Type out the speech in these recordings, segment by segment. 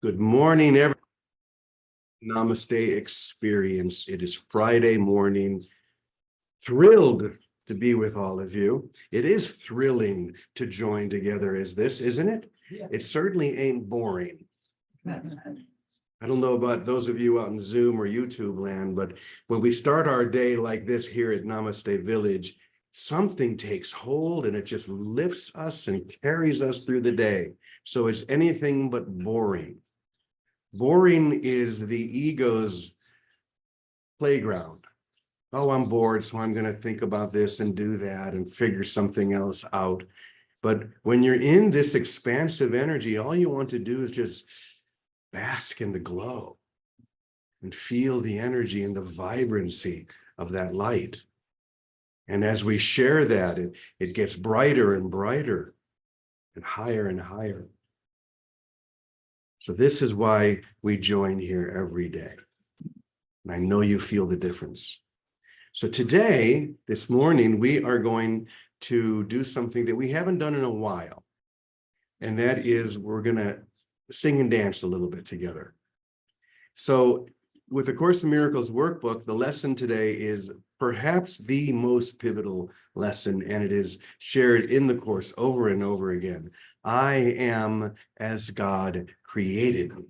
Good morning, everyone. Namaste experience. It is Friday morning. Thrilled to be with all of you. It is thrilling to join together as this, isn't it? Yeah. It certainly ain't boring. I don't know about those of you out in Zoom or YouTube land, but when we start our day like this here at Namaste Village, something takes hold and it just lifts us and carries us through the day. So it's anything but boring. Boring is the ego's playground. Oh, I'm bored, so I'm going to think about this and do that and figure something else out. But when you're in this expansive energy, all you want to do is just bask in the glow and feel the energy and the vibrancy of that light. And as we share that, it gets brighter and brighter and higher and higher. So this is why we join here every day. And I know you feel the difference. So today, this morning, we are going to do something that we haven't done in a while. And that is we're going to sing and dance a little bit together. So with the Course in Miracles workbook, the lesson today is perhaps the most pivotal lesson, and it is shared in the Course over and over again. I am as God created me.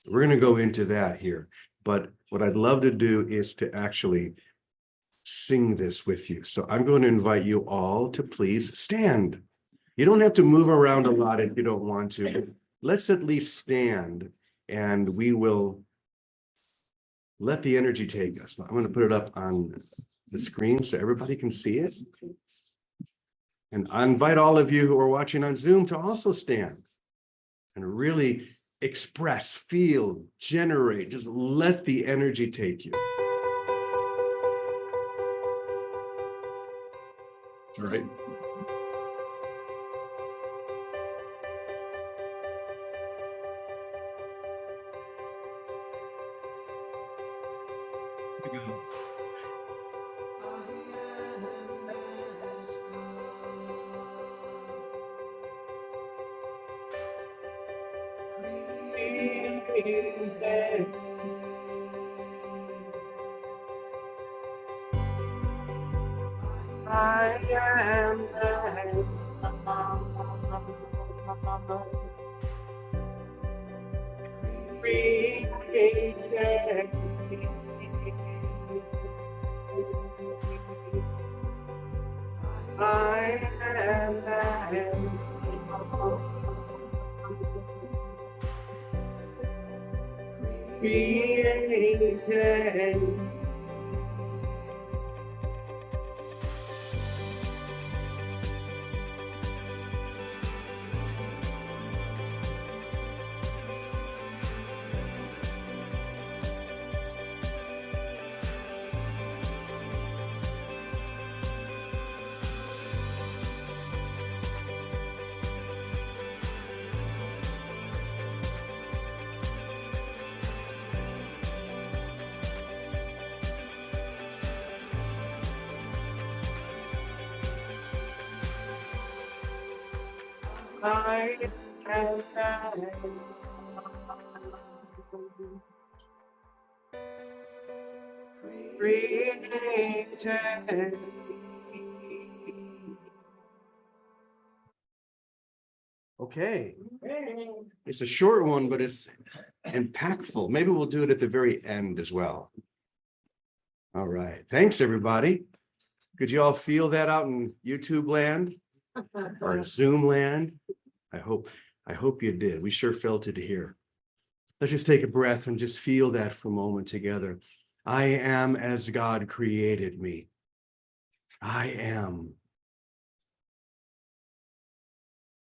We're going to go into that here, but what I'd love to do is to actually sing this with you. So I'm going to invite you all to please stand. You don't have to move around a lot if you don't want to, but let's at least stand and we will let the energy take us. I'm going to put it up on the screen so everybody can see it. And I invite all of you who are watching on Zoom to also stand and really express, feel, generate, just let the energy take you. All right. I am created. I am created. I am created. Okay. It's a short one, but it's impactful. Maybe we'll do it at the very end as well. All right. Thanks, everybody. Could you all feel that out in YouTube land or Zoom land? I hope you did. We sure felt it here. Let's just take a breath and just feel that for a moment together. I am as God created me. I am.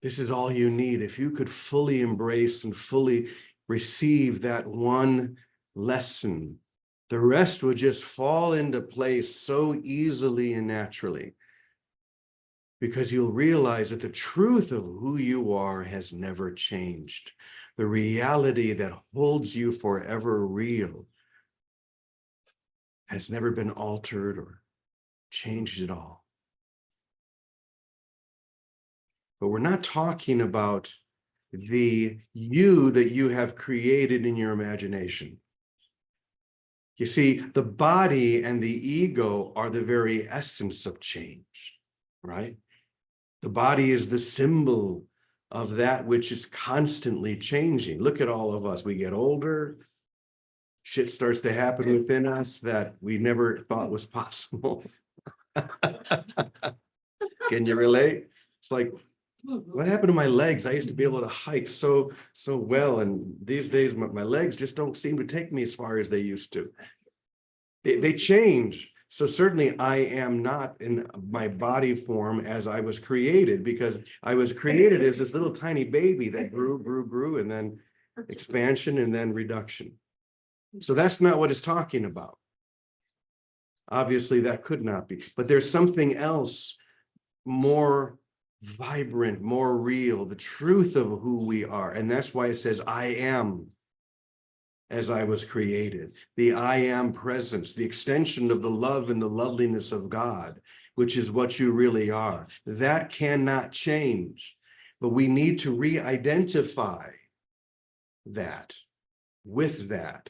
This is all you need. If you could fully embrace and fully receive that one lesson, the rest would just fall into place so easily and naturally, because you'll realize that the truth of who you are has never changed. The reality that holds you forever real has never been altered or changed at all. But we're not talking about the you that you have created in your imagination. You see, the body and the ego are the very essence of change, right? The body is the symbol of that which is constantly changing. Look at all of us. We get older. Shit starts to happen within us that we never thought was possible. Can you relate? It's like, what happened to my legs? I used to be able to hike so well, and these days my legs just don't seem to take me as far as they used to. They change. So certainly I am not in my body form as I was created, because I was created as this little tiny baby that grew, and then expansion and then reduction. So that's not what it's talking about. Obviously that could not be, but there's something else more vibrant, more real, the truth of who we are. And that's why it says, I am as I was created. The I am presence, the extension of the love and the loveliness of God, which is what you really are. That cannot change, but we need to re-identify that with that,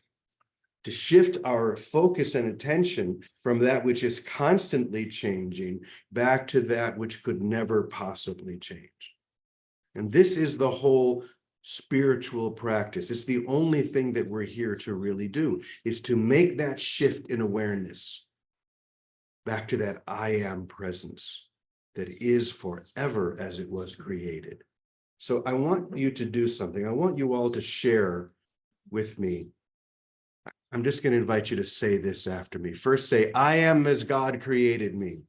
to shift our focus and attention from that which is constantly changing back to that which could never possibly change. And this is the whole spiritual practice. It's the only thing that we're here to really do, is to make that shift in awareness back to that I am presence that is forever as it was created. So I want you to do something. I want you all to share with me. I'm just going to invite you to say this after me. First say, I am as God created me.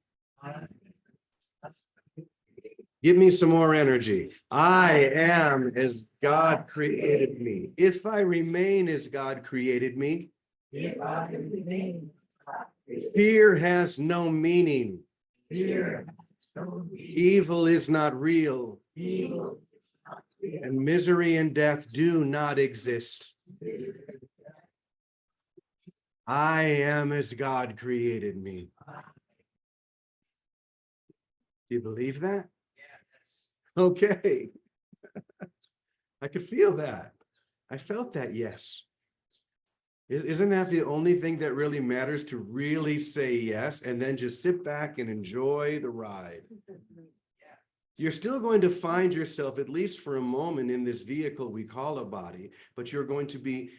Give me some more energy. I am as God created me. If I remain as God created me, fear has no meaning. Evil is not real. And misery and death do not exist. I am as God created me. Do you believe that? Yes. Okay. I could feel that. I felt that, yes. Isn't that the only thing that really matters, to really say yes and then just sit back and enjoy the ride? You're still going to find yourself, at least for a moment, in this vehicle we call a body, but you're going to be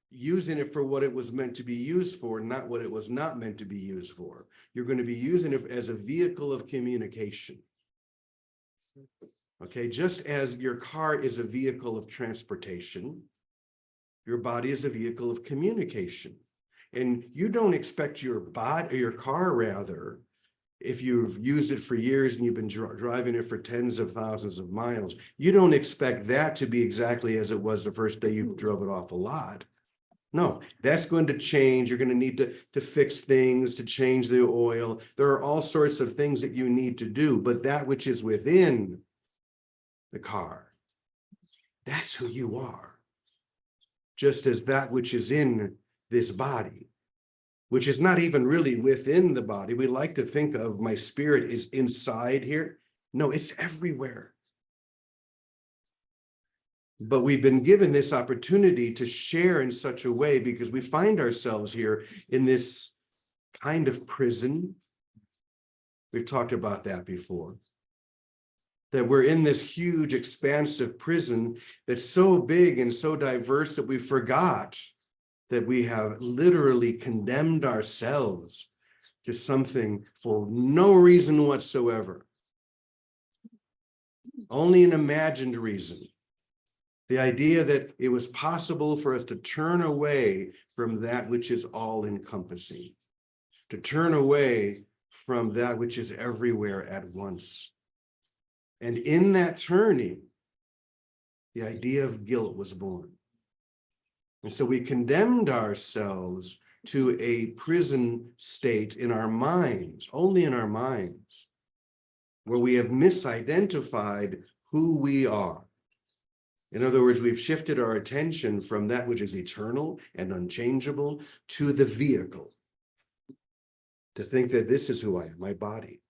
using it for what it was meant to be used for, not what it was not meant to be used for. You're going to be using it as a vehicle of communication. Okay, just as your car is a vehicle of transportation, your body is a vehicle of communication. And you don't expect your body, or your car rather, if you've used it for years and you've been driving it for tens of thousands of miles, you don't expect that to be exactly as it was the first day you drove it off a lot. No, that's going to change. You're going to need to fix things, to change the oil. There are all sorts of things that you need to do, but that which is within the car, that's who you are. Just as that which is in this body, which is not even really within the body. We like to think of my spirit is inside here. No, it's everywhere. But we've been given this opportunity to share in such a way because we find ourselves here in this kind of prison. We've talked about that before. That we're in this huge, expansive prison that's so big and so diverse that we forgot that we have literally condemned ourselves to something for no reason whatsoever. Only an imagined reason. The idea that it was possible for us to turn away from that which is all-encompassing, to turn away from that which is everywhere at once. And in that turning, the idea of guilt was born. And so we condemned ourselves to a prison state in our minds, only in our minds, where we have misidentified who we are. In other words, we've shifted our attention from that which is eternal and unchangeable to the vehicle, to think that this is who I am, my body.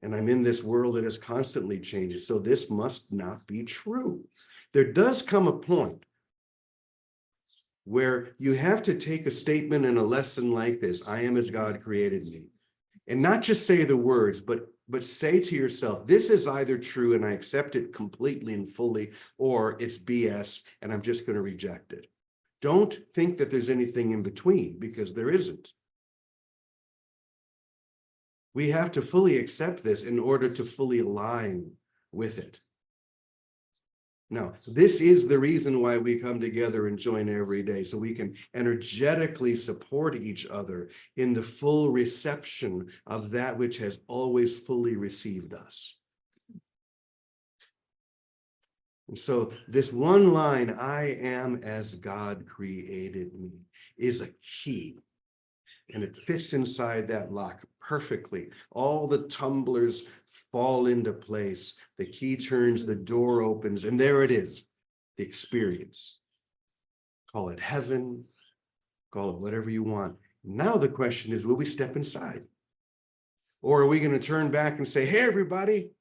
And I'm in this world that is constantly changing. So this must not be true. There does come a point where you have to take a statement in a lesson like this, I am as God created me, and not just say the words, but say to yourself, this is either true and I accept it completely and fully, or it's BS and I'm just going to reject it. Don't think that there's anything in between, because there isn't. We have to fully accept this in order to fully align with it. Now, this is the reason why we come together and join every day, so we can energetically support each other in the full reception of that which has always fully received us. And so this one line, I am as God created me, is a key. And it fits inside that lock perfectly. All the tumblers fall into place. The key turns, the door opens, and there it is, the experience. Call it heaven, call it whatever you want. Now the question is, will we step inside? Or are we going to turn back and say, hey, everybody,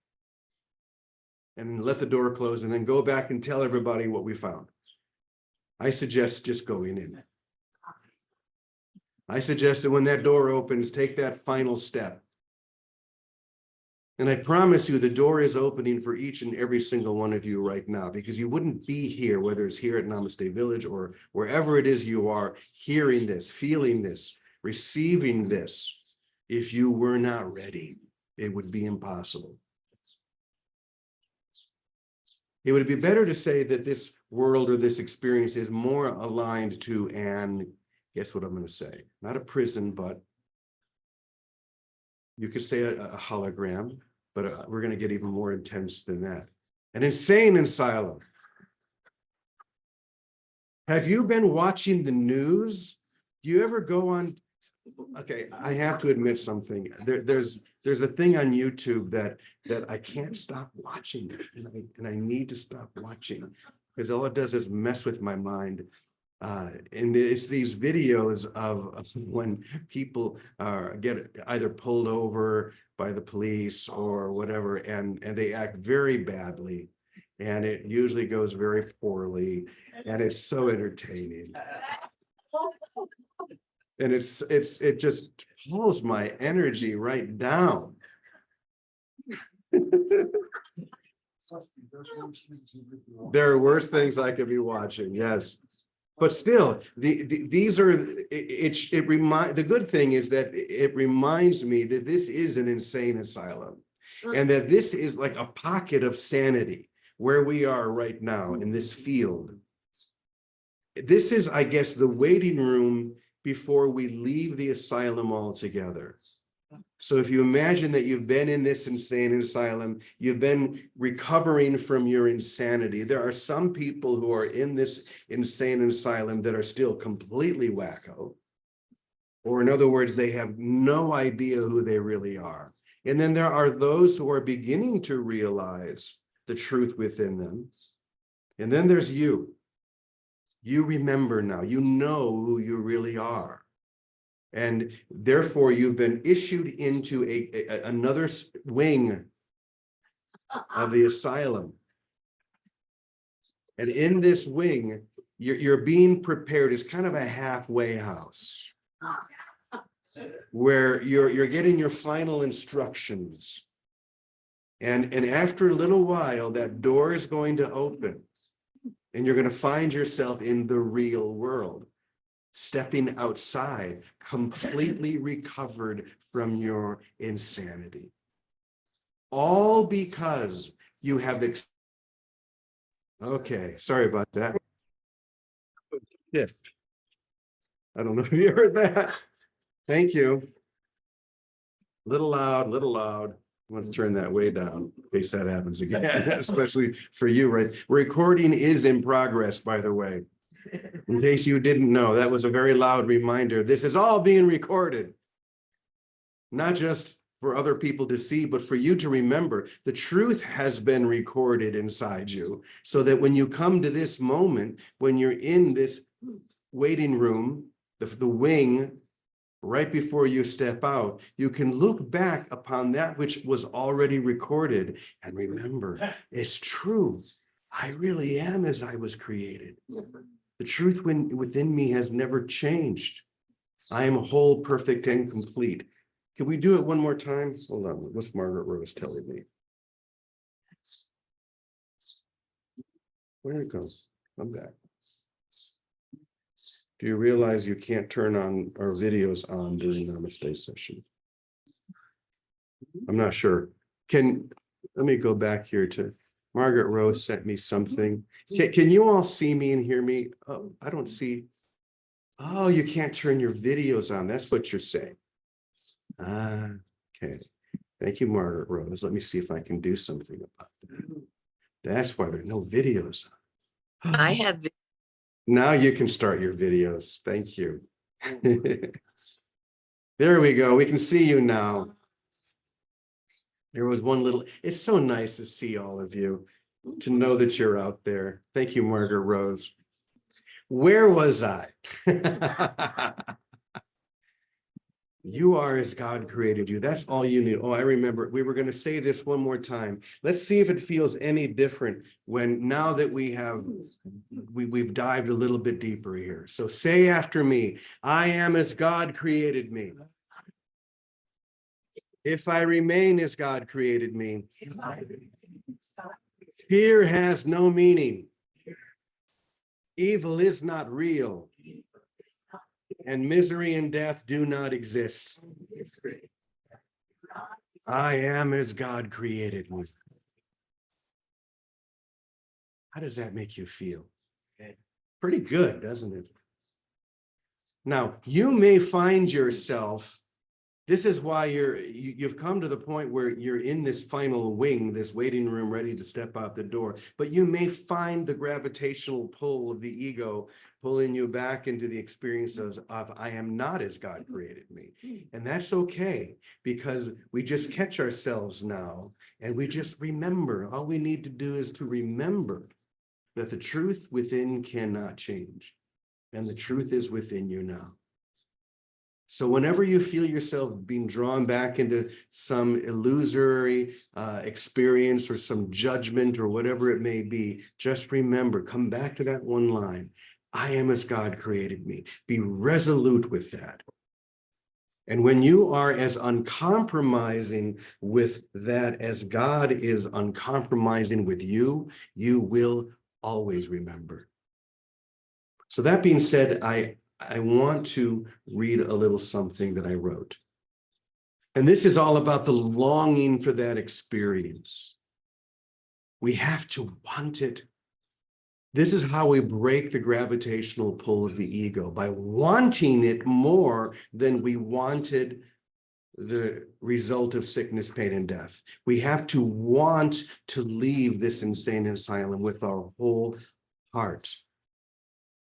and let the door close and then go back and tell everybody what we found? I suggest just going in. I suggest that when that door opens, take that final step. And I promise you, the door is opening for each and every single one of you right now, because you wouldn't be here, whether it's here at Namaste Village or wherever it is you are, hearing this, feeling this, receiving this, if you were not ready. It would be impossible. It would be better to say that this world or this experience is more aligned to an, guess what I'm going to say? Not a prison, but you could say a hologram, but we're going to get even more intense than that. An insane asylum. Have you been watching the news? Do you ever go on? Okay, I have to admit something. There's a thing on YouTube that I can't stop watching, and I need to stop watching, because all it does is mess with my mind. And it's these videos of when people get either pulled over by the police or whatever, and they act very badly, and it usually goes very poorly, and it's so entertaining. And it just pulls my energy right down. There are worse things I could be watching, yes. But still, these are, the good thing is that it reminds me that this is an insane asylum, and that this is like a pocket of sanity where we are right now in this field. This is, I guess, the waiting room before we leave the asylum altogether. So if you imagine that you've been in this insane asylum, you've been recovering from your insanity. There are some people who are in this insane asylum that are still completely wacko. Or in other words, they have no idea who they really are. And then there are those who are beginning to realize the truth within them. And then there's you. You remember now, you know who you really are. And therefore, you've been issued into another wing of the asylum. And in this wing, you're being prepared as kind of a halfway house, where you're getting your final instructions. And after a little while, that door is going to open, and you're going to find yourself in the real world. Stepping outside, completely recovered from your insanity. All because you have okay, sorry about that. Yeah. I don't know if you heard that. Thank you. Little loud, little loud. I'm going to turn that way down in case that happens again, especially for you, right? Recording is in progress, by the way. In case you didn't know, that was a very loud reminder. This is all being recorded, not just for other people to see, but for you to remember. The truth has been recorded inside you, so that when you come to this moment, when you're in this waiting room, the wing, right before you step out, you can look back upon that which was already recorded and remember, it's true. I really am as I was created. The truth within me has never changed. I am whole, perfect, and complete. Can we do it one more time? Hold on, what's Margaret Rose telling me? Where'd it go? I'm back. Do you realize you can't turn on our videos on during Namaste session? I'm not sure. Let me go back here to Margaret Rose sent me something. Can you all see me and hear me? Oh, I don't see. Oh, you can't turn your videos on. That's what you're saying. Okay. Thank you, Margaret Rose. Let me see if I can do something about that. That's why there are no videos on. I have. Now you can start your videos. Thank you. There we go. We can see you now. There was one little, it's so nice to see all of you, to know that you're out there. Thank you, Margaret Rose. Where was I? You are as God created you. That's all you need. Oh, I remember. We were going to say this one more time. Let's see if it feels any different now that we've dived a little bit deeper here. So say after me, I am as God created me. If I remain as God created me, fear has no meaning. Evil is not real. And misery and death do not exist. I am as God created me. How does that make you feel? Pretty good, doesn't it? Now, you may find yourself, this is why you've come to the point where you're in this final wing, this waiting room, ready to step out the door. But you may find the gravitational pull of the ego pulling you back into the experience of I am not as God created me. And that's okay, because we just catch ourselves now and we just remember. All we need to do is to remember that the truth within cannot change. And the truth is within you now. So whenever you feel yourself being drawn back into some illusory experience or some judgment or whatever it may be, just remember, come back to that one line. I am as God created me. Be resolute with that. And when you are as uncompromising with that as God is uncompromising with you, you will always remember. So that being said, I want to read a little something that I wrote. And this is all about the longing for that experience. We have to want it. This is how we break the gravitational pull of the ego, by wanting it more than we wanted the result of sickness, pain, and death. We have to want to leave this insane asylum with our whole heart.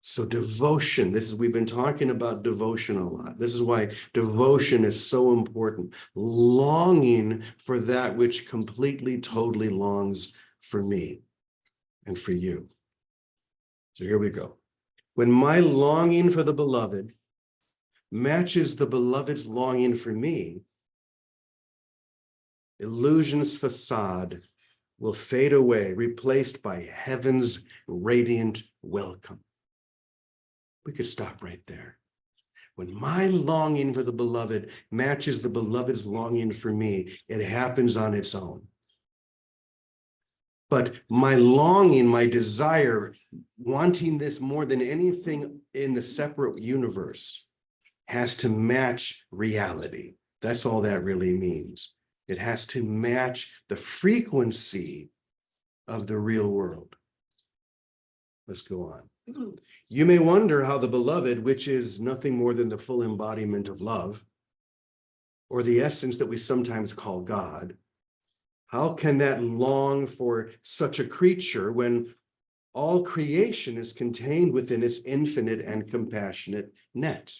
So devotion, we've been talking about devotion a lot. This is why devotion is so important. Longing for that which completely, totally longs for me and for you. So here we go. When my longing for the beloved matches the beloved's longing for me, illusion's facade will fade away, replaced by heaven's radiant welcome. We could stop right there. When my longing for the beloved matches the beloved's longing for me, it happens on its own. But my longing, my desire, wanting this more than anything in the separate universe, has to match reality. That's all that really means. It has to match the frequency of the real world. Let's go on. You may wonder how the beloved, which is nothing more than the full embodiment of love, or the essence that we sometimes call God, how can that long for such a creature when all creation is contained within its infinite and compassionate net?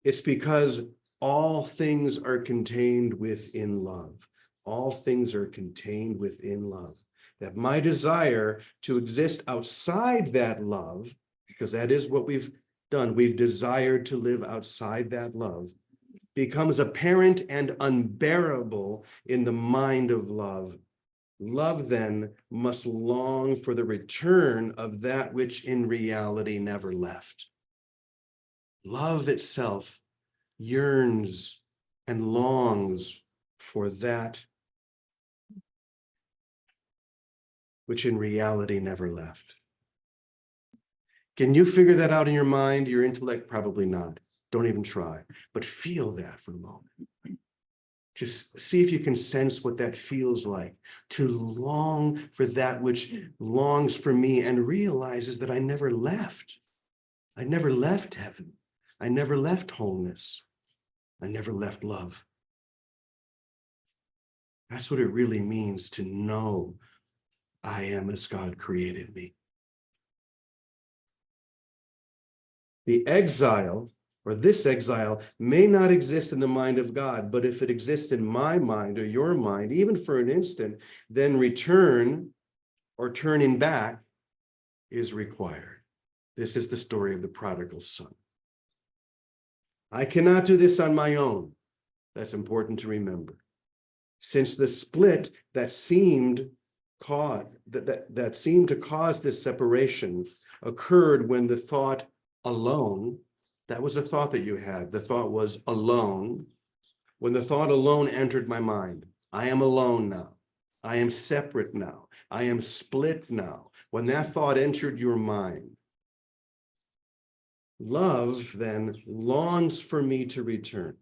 It's because all things are contained within love. All things are contained within love. That my desire to exist outside that love, because that is what we've done, we've desired to live outside that love, becomes apparent and unbearable in the mind of love. Love then must long for the return of that which in reality never left. Love itself yearns and longs for that which in reality never left. Can you figure that out in your mind? Your intellect, probably not. Don't even try, but feel that for a moment. Just see if you can sense what that feels like, to long for that which longs for me and realizes that I never left. I never left heaven. I never left wholeness. I never left love. That's what it really means to know I am as God created me. The exile, or this exile, may not exist in the mind of God, but if it exists in my mind or your mind, even for an instant, then return or turning back is required. This is the story of the prodigal son. I cannot do this on my own. That's important to remember. Since the split that seemed to cause this separation occurred when the thought alone, that was a thought that you had. The thought was alone. When the thought alone entered my mind, I am alone now. I am separate now. I am split now. When that thought entered your mind, love then longs for me to return.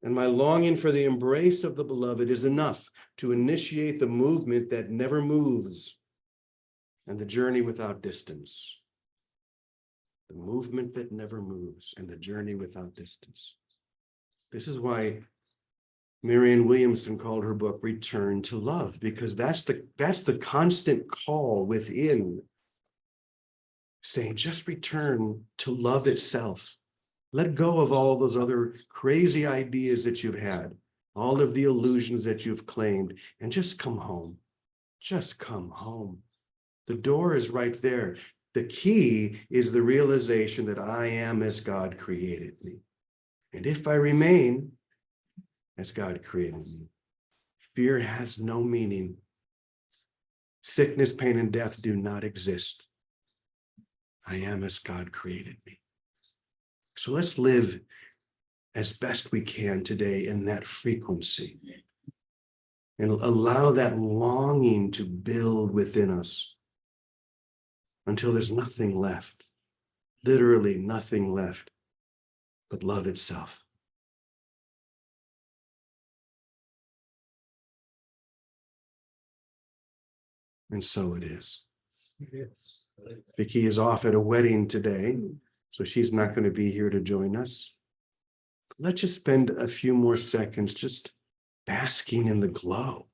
And my longing for the embrace of the beloved is enough to initiate the movement that never moves and the journey without distance. The movement that never moves and the journey without distance. This is why Marianne Williamson called her book Return to Love, because that's the constant call within, saying just return to love itself. Let go of all those other crazy ideas that you've had, all of the illusions that you've claimed, and just come home. Just come home. The door is right there. The key is the realization that I am as God created me. And if I remain as God created me, fear has no meaning. Sickness, pain, and death do not exist. I am as God created me. So let's live as best we can today in that frequency and allow that longing to build within us until there's nothing left, literally nothing left but love itself. And so it is. Yes. Vicky is off at a wedding today, so she's not going to be here to join us. Let's just spend a few more seconds just basking in the glow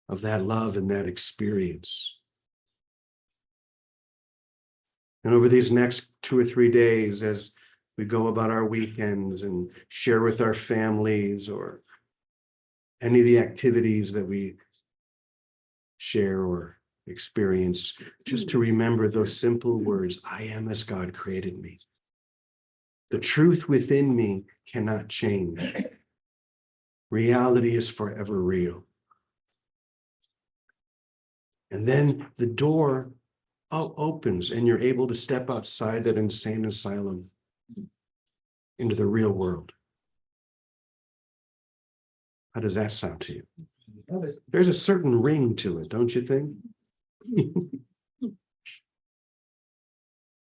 of that love and that experience. And over these next 2 or 3 days, as we go about our weekends and share with our families or any of the activities that we share or experience, just to remember those simple words, I am as God created me. The truth within me cannot change. Reality is forever real. And then the door opens and you're able to step outside that insane asylum into the real world. How does that sound to you? There's a certain ring to it, don't you think?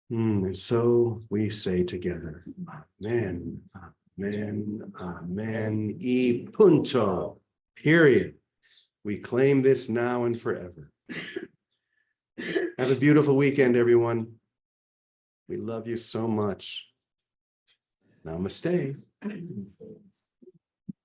And so we say together, Amen, Amen, Amen, e punto, period. We claim this now and forever. Have a beautiful weekend, everyone. We love you so much. Namaste.